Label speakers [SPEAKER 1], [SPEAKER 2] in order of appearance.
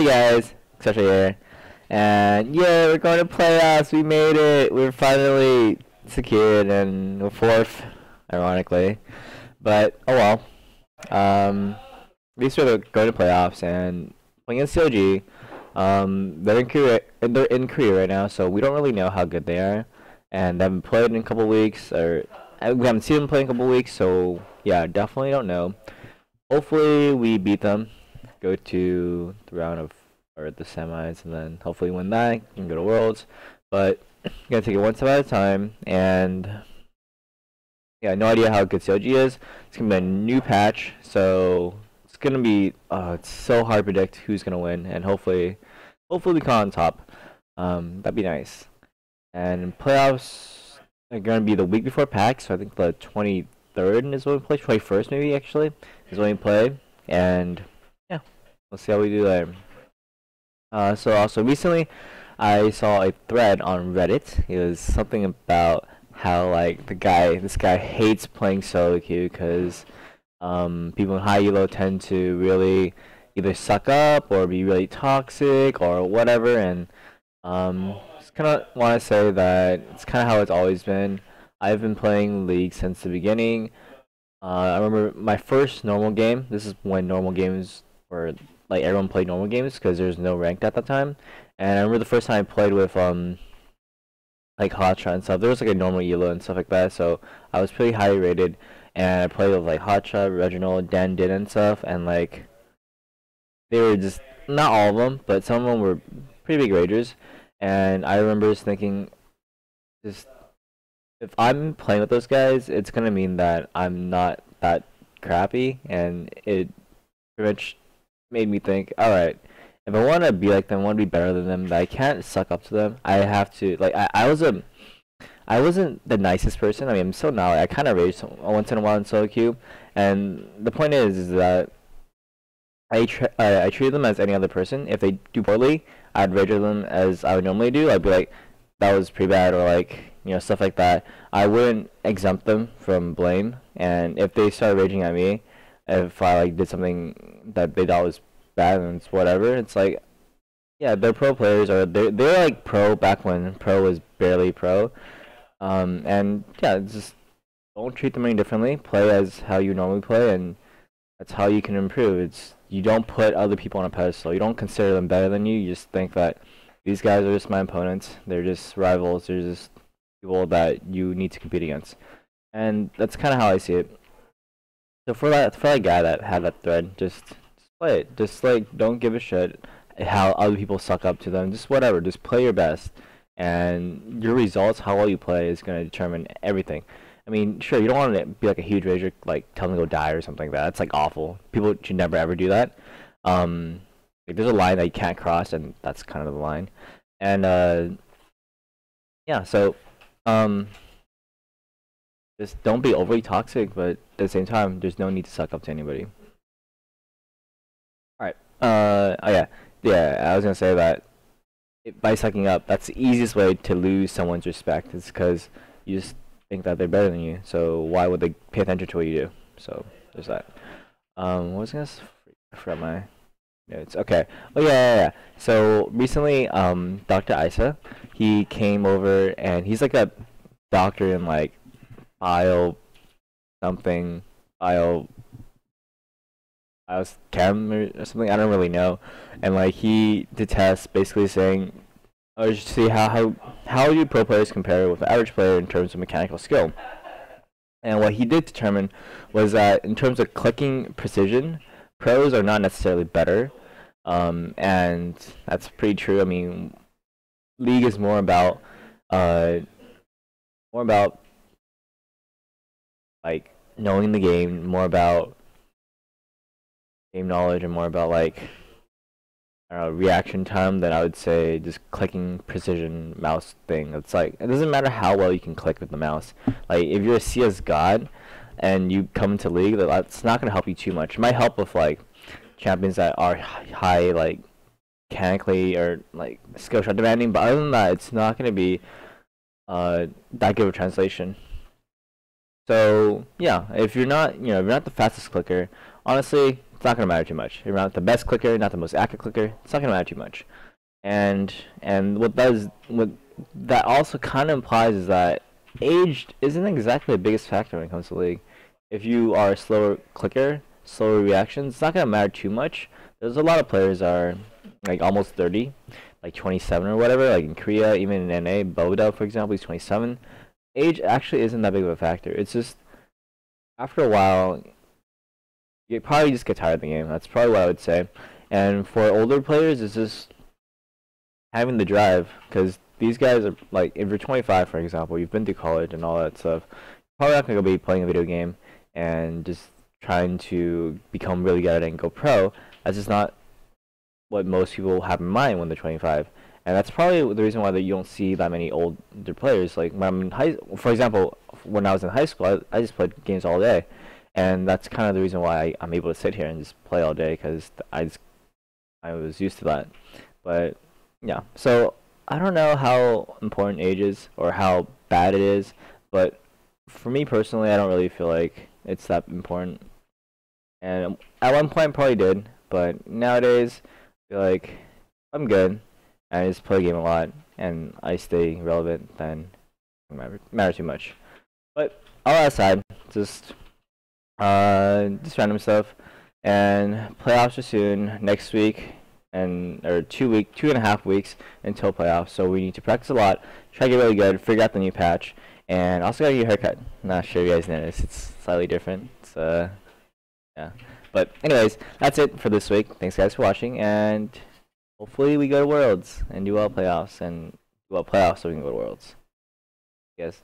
[SPEAKER 1] Hey guys, Xpecial here, and yeah, we're going to playoffs. We made it. We're finally secured, and we're fourth, ironically. But oh well. At least we're going to playoffs and playing against COG. They're in Korea. They're in Korea right now, so we don't really know how good they are, and they haven't played in a couple weeks, or we haven't seen them play in a couple weeks. So yeah, definitely don't know. Hopefully, we beat them, go to the round of or the semis, and then hopefully win that and go to Worlds. But gonna take it one step at a time, and yeah, no idea how good CLG is. It's gonna be a new patch, so it's gonna be it's so hard to predict who's gonna win, and hopefully we come on top. That'd be nice. And playoffs are gonna be the week before PAX, so I think the 23rd is when we play. 21st maybe actually is when we play, and yeah, we'll see how we do there. So also recently, I saw a thread on Reddit. It was something about how like this guy hates playing solo queue because people in high elo tend to really either suck up or be really toxic or whatever, and just kind of want to say that it's kind of how it's always been. I've been playing League since the beginning. I remember my first normal game. This is when normal games were like everyone played normal games because there's no ranked at that time. And I remember the first time I played with like Hotshot and stuff. There was like a normal elo and stuff like that. So I was pretty highly rated, and I played with like Hotshot, Reginald, Dan Din and stuff. And like they were just not all of them, but some of them were pretty big ragers. And I remember just thinking, just if I'm playing with those guys, it's gonna mean that I'm not that crappy, and it pretty much made me think, alright, if I want to be like them, I want to be better than them, that I can't suck up to them. I have to, like, I wasn't the nicest person. I mean, I'm still not. I kind of rage once in a while in solo queue, and the point is that I treat them as any other person. If they do poorly, I'd rage at them as I would normally do. I'd be like, that was pretty bad, or like, stuff like that. I wouldn't exempt them from blame, and if they started raging at me, if I like did something that they thought was bad and it's whatever, it's like, yeah, they're pro players, or they're like pro back when pro was barely pro. And yeah, just don't treat them any differently. Play as how you normally play, and that's how you can improve. You don't put other people on a pedestal. You don't consider them better than you. You just think that these guys are just my opponents. They're just rivals. They're just people that you need to compete against, and that's kind of how I see it. So for that guy that had that thread, just play it. Just like don't give a shit how other people suck up to them. Just whatever. Just play your best, and your results, how well you play, is gonna determine everything. I mean, sure, you don't want to be like a huge rager, like tell them to go die or something like that. That's like awful. People should never ever do that. Like there's a line that you can't cross, and that's kind of the line. And yeah, so just don't be overly toxic, but at the same time, there's no need to suck up to anybody. Alright. Oh yeah, I was gonna say that by sucking up, that's the easiest way to lose someone's respect. It's because you just think that they're better than you. So why would they pay attention to what you do? So there's that. What was I gonna say? I forgot my notes. Okay. Oh yeah. So recently, Dr. Isa, he came over, and he's like a doctor in like bio something, bio chem or something. I don't really know. And like he did tests basically saying, or just see how do pro players compare with the average player in terms of mechanical skill. And what he did determine was that in terms of clicking precision, pros are not necessarily better. And that's pretty true. I mean, League is more about like knowing the game, more about game knowledge, and more about like I don't know, reaction time than I would say just clicking precision mouse thing. It's like it doesn't matter how well you can click with the mouse. Like if you're a CS god and you come to League, that's not gonna help you too much. It might help with like champions that are high like mechanically or like skill shot demanding, but other than that, it's not gonna be that good of a translation. So yeah, if you're not the fastest clicker, honestly, It's not gonna matter too much. You're not the best clicker, not the most accurate clicker. It's not gonna matter too much. And what that also kind of implies is that age isn't exactly the biggest factor when it comes to League. If you are a slower clicker, slower reactions, it's not gonna matter too much. There's a lot of players are like almost 30, like 27 or whatever. Like in Korea, even in NA, Boda for example, he's 27. Age actually isn't that big of a factor. It's just after a while, you probably just get tired of the game. That's probably what I would say. And for older players, it's just having the drive, because these guys are like, if you're 25 for example, you've been to college and all that stuff, you're probably not gonna be playing a video game and just trying to become really good at it and go pro. That's just not what most people have in mind when they're 25, and that's probably the reason why that you don't see that many older players. Like when I'm in for example, when I was in high school, I just played games all day, and that's kind of the reason why I'm able to sit here and just play all day, because I was used to that. But yeah, so I don't know how important age is or how bad it is, but for me personally, I don't really feel like it's that important. And at one point, I probably did, but nowadays, I feel like I'm good. I just play the game a lot, and I stay relevant. Then it doesn't matter too much. But all that aside, just random stuff. And playoffs are soon, next week, or 2.5 weeks until playoffs. So we need to practice a lot, try to get really good, figure out the new patch, and also gotta get a haircut. Not sure you guys noticed, it's slightly different. It's yeah. But anyways, that's it for this week. Thanks guys for watching, and hopefully we go to Worlds and do well playoffs, so we can go to Worlds. Yes.